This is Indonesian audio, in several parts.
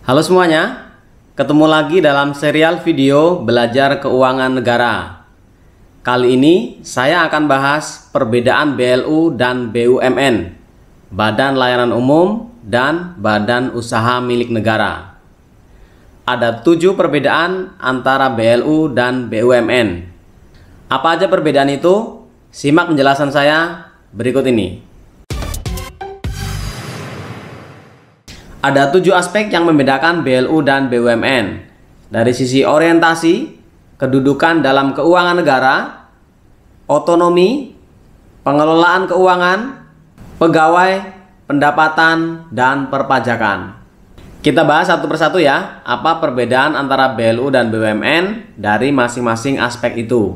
Halo semuanya, ketemu lagi dalam serial video belajar keuangan negara. Kali ini saya akan bahas perbedaan BLU dan BUMN, Badan Layanan Umum dan Badan Usaha Milik Negara. Ada 7 perbedaan antara BLU dan BUMN. Apa aja perbedaan itu? Simak penjelasan saya berikut ini. Ada 7 aspek yang membedakan BLU dan BUMN. Dari sisi orientasi, kedudukan dalam keuangan negara, otonomi, pengelolaan keuangan, pegawai, pendapatan, dan perpajakan. Kita bahas satu persatu ya, apa perbedaan antara BLU dan BUMN dari masing-masing aspek itu.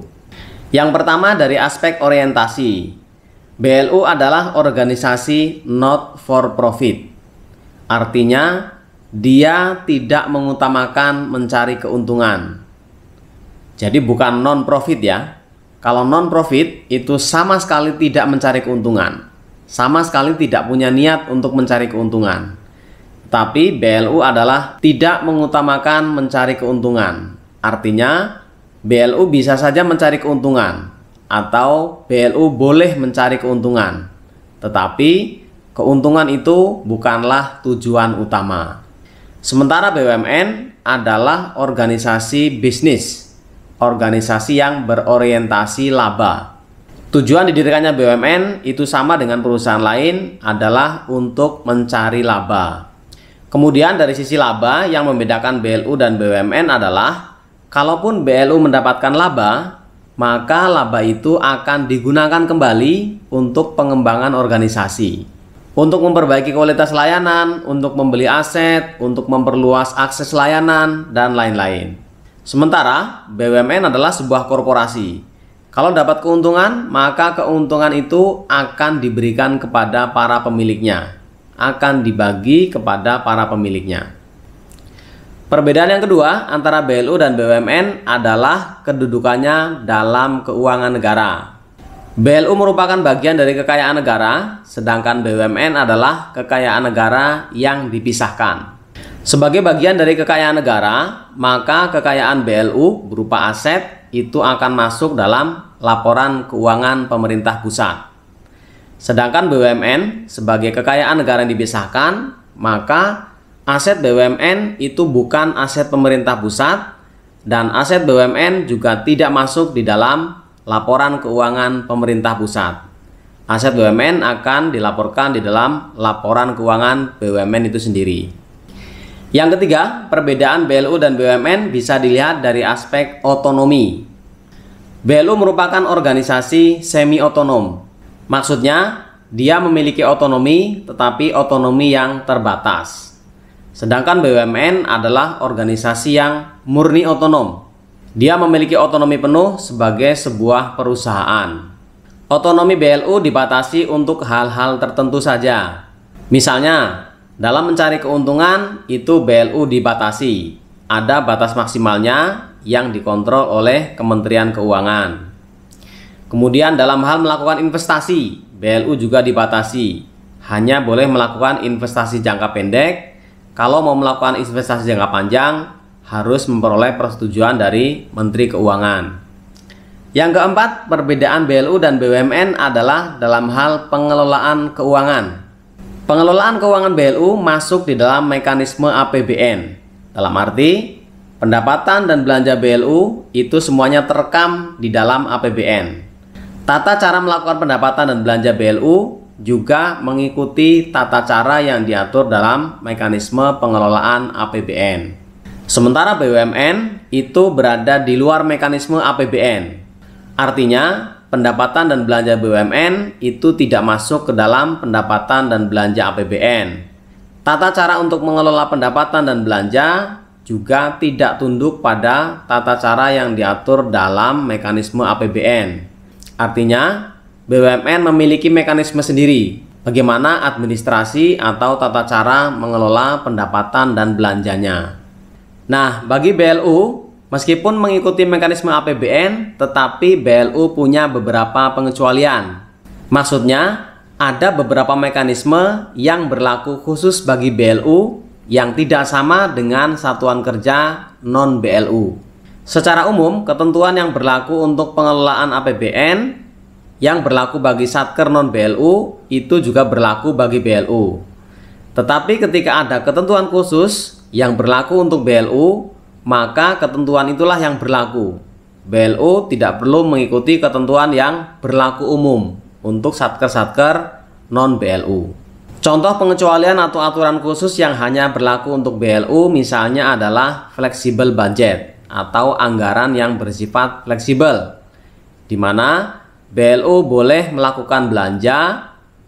Yang pertama dari aspek orientasi. BLU adalah organisasi not for profit. Artinya, dia tidak mengutamakan mencari keuntungan. Jadi bukan non-profit ya. Kalau non-profit itu sama sekali tidak mencari keuntungan. Sama sekali tidak punya niat untuk mencari keuntungan. Tapi BLU adalah tidak mengutamakan mencari keuntungan. Artinya, BLU bisa saja mencari keuntungan. Atau BLU boleh mencari keuntungan. Tetapi keuntungan itu bukanlah tujuan utama. Sementara BUMN adalah organisasi bisnis, organisasi yang berorientasi laba. Tujuan didirikannya BUMN itu sama dengan perusahaan lain, adalah untuk mencari laba. Kemudian dari sisi laba yang membedakan BLU dan BUMN adalah, kalaupun BLU mendapatkan laba, maka laba itu akan digunakan kembali untuk pengembangan organisasi. Untuk memperbaiki kualitas layanan, untuk membeli aset, untuk memperluas akses layanan, dan lain-lain. Sementara BUMN adalah sebuah korporasi. Kalau dapat keuntungan, maka keuntungan itu akan diberikan kepada para pemiliknya. Akan dibagi kepada para pemiliknya. Perbedaan yang kedua antara BLU dan BUMN adalah kedudukannya dalam keuangan negara. BLU merupakan bagian dari kekayaan negara, sedangkan BUMN adalah kekayaan negara yang dipisahkan. Sebagai bagian dari kekayaan negara, maka kekayaan BLU berupa aset itu akan masuk dalam laporan keuangan pemerintah pusat. Sedangkan BUMN sebagai kekayaan negara yang dipisahkan, maka aset BUMN itu bukan aset pemerintah pusat dan aset BUMN juga tidak masuk di dalam laporan keuangan pemerintah pusat. Aset BUMN akan dilaporkan di dalam laporan keuangan BUMN itu sendiri. Yang ketiga, perbedaan BLU dan BUMN bisa dilihat dari aspek otonomi. BLU merupakan organisasi semi-otonom. Maksudnya, dia memiliki otonomi tetapi otonomi yang terbatas. Sedangkan BUMN adalah organisasi yang murni otonom. Dia memiliki otonomi penuh sebagai sebuah perusahaan. Otonomi BLU dibatasi untuk hal-hal tertentu saja. Misalnya, dalam mencari keuntungan itu BLU dibatasi. Ada batas maksimalnya yang dikontrol oleh Kementerian Keuangan. Kemudian dalam hal melakukan investasi, BLU juga dibatasi. Hanya boleh melakukan investasi jangka pendek. Kalau mau melakukan investasi jangka panjang, harus memperoleh persetujuan dari Menteri Keuangan. Yang keempat, perbedaan BLU dan BUMN adalah dalam hal pengelolaan keuangan. Pengelolaan keuangan BLU masuk di dalam mekanisme APBN. Dalam arti, pendapatan dan belanja BLU itu semuanya terekam di dalam APBN. Tata cara melakukan pendapatan dan belanja BLU juga mengikuti tata cara yang diatur dalam mekanisme pengelolaan APBN. Sementara BUMN itu berada di luar mekanisme APBN. Artinya, pendapatan dan belanja BUMN itu tidak masuk ke dalam pendapatan dan belanja APBN. Tata cara untuk mengelola pendapatan dan belanja juga tidak tunduk pada tata cara yang diatur dalam mekanisme APBN. Artinya, BUMN memiliki mekanisme sendiri bagaimana administrasi atau tata cara mengelola pendapatan dan belanjanya. Nah, bagi BLU, meskipun mengikuti mekanisme APBN, tetapi BLU punya beberapa pengecualian. Maksudnya, ada beberapa mekanisme yang berlaku khusus bagi BLU yang tidak sama dengan satuan kerja non-BLU. Secara umum, ketentuan yang berlaku untuk pengelolaan APBN yang berlaku bagi Satker non-BLU itu juga berlaku bagi BLU. Tetapi ketika ada ketentuan khusus yang berlaku untuk BLU, maka ketentuan itulah yang berlaku. BLU tidak perlu mengikuti ketentuan yang berlaku umum untuk Satker-Satker non-BLU. Contoh pengecualian atau aturan khusus yang hanya berlaku untuk BLU misalnya adalah fleksibel budget atau anggaran yang bersifat fleksibel, di mana BLU boleh melakukan belanja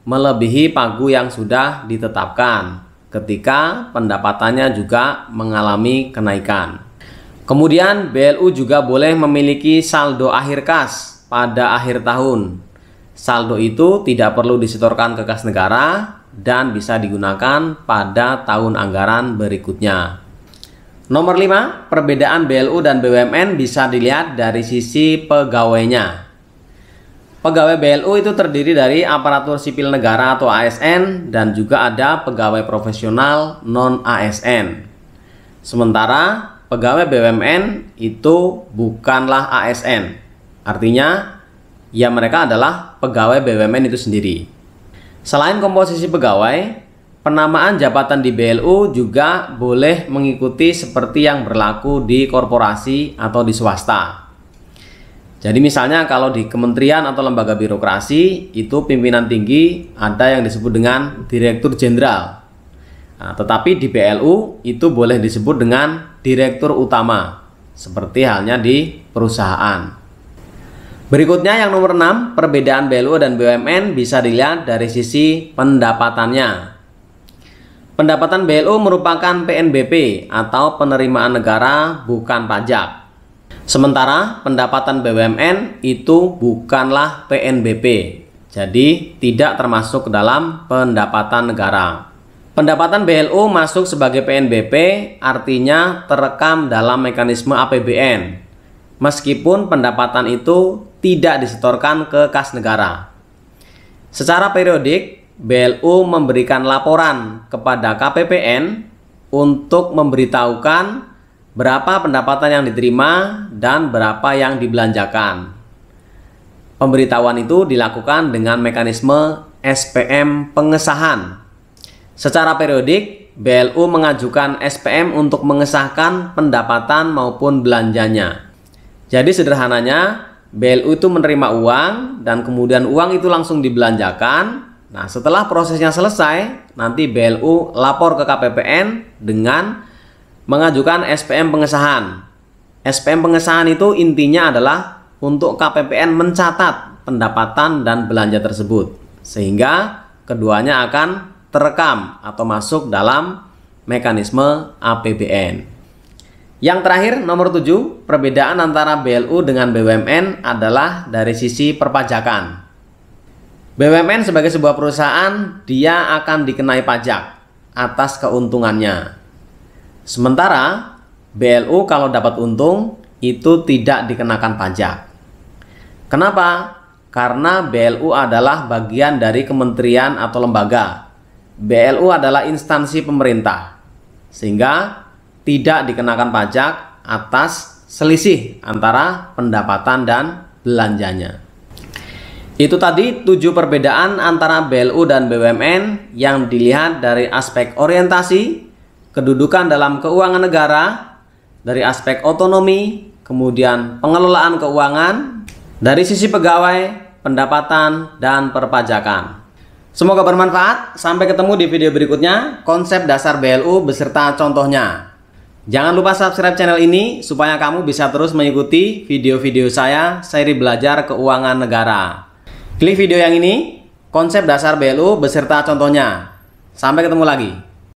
melebihi pagu yang sudah ditetapkan ketika pendapatannya juga mengalami kenaikan. Kemudian BLU juga boleh memiliki saldo akhir kas pada akhir tahun. Saldo itu tidak perlu disetorkan ke kas negara dan bisa digunakan pada tahun anggaran berikutnya. Nomor 5, perbedaan BLU dan BUMN bisa dilihat dari sisi pegawainya. Pegawai BLU itu terdiri dari aparatur sipil negara atau ASN dan juga ada pegawai profesional non-ASN. Sementara pegawai BUMN itu bukanlah ASN. Artinya, ya mereka adalah pegawai BUMN itu sendiri. Selain komposisi pegawai, penamaan jabatan di BLU juga boleh mengikuti seperti yang berlaku di korporasi atau di swasta. Jadi misalnya kalau di kementerian atau lembaga birokrasi itu pimpinan tinggi ada yang disebut dengan direktur jenderal. Nah, tetapi di BLU itu boleh disebut dengan direktur utama, seperti halnya di perusahaan. Berikutnya yang nomor 6, perbedaan BLU dan BUMN bisa dilihat dari sisi pendapatannya. Pendapatan BLU merupakan PNBP atau penerimaan negara bukan pajak. Sementara pendapatan BUMN itu bukanlah PNBP, jadi tidak termasuk ke dalam pendapatan negara. Pendapatan BLU masuk sebagai PNBP artinya terekam dalam mekanisme APBN. Meskipun pendapatan itu tidak disetorkan ke kas negara. Secara periodik, BLU memberikan laporan kepada KPPN untuk memberitahukan berapa pendapatan yang diterima dan berapa yang dibelanjakan. Pemberitahuan itu dilakukan dengan mekanisme SPM pengesahan. Secara periodik, BLU mengajukan SPM untuk mengesahkan pendapatan maupun belanjanya. Jadi sederhananya, BLU itu menerima uang dan kemudian uang itu langsung dibelanjakan. Nah, setelah prosesnya selesai, nanti BLU lapor ke KPPN dengan mengajukan SPM pengesahan. SPM pengesahan itu intinya adalah untuk KPPN mencatat pendapatan dan belanja tersebut, sehingga keduanya akan terekam atau masuk dalam mekanisme APBN. Yang terakhir, nomor 7, perbedaan antara BLU dengan BUMN adalah dari sisi perpajakan. BUMN sebagai sebuah perusahaan, dia akan dikenai pajak atas keuntungannya. Sementara BLU kalau dapat untung, itu tidak dikenakan pajak. Kenapa? Karena BLU adalah bagian dari kementerian atau lembaga. BLU adalah instansi pemerintah, sehingga tidak dikenakan pajak atas selisih antara pendapatan dan belanjanya. Itu tadi 7 perbedaan antara BLU dan BUMN yang dilihat dari aspek orientasi, kedudukan dalam keuangan negara, dari aspek otonomi, kemudian pengelolaan keuangan, dari sisi pegawai, pendapatan, dan perpajakan. Semoga bermanfaat. Sampai ketemu di video berikutnya, konsep dasar BLU beserta contohnya. Jangan lupa subscribe channel ini supaya kamu bisa terus mengikuti video-video saya seri belajar keuangan negara. Klik video yang ini, konsep dasar BLU beserta contohnya. Sampai ketemu lagi.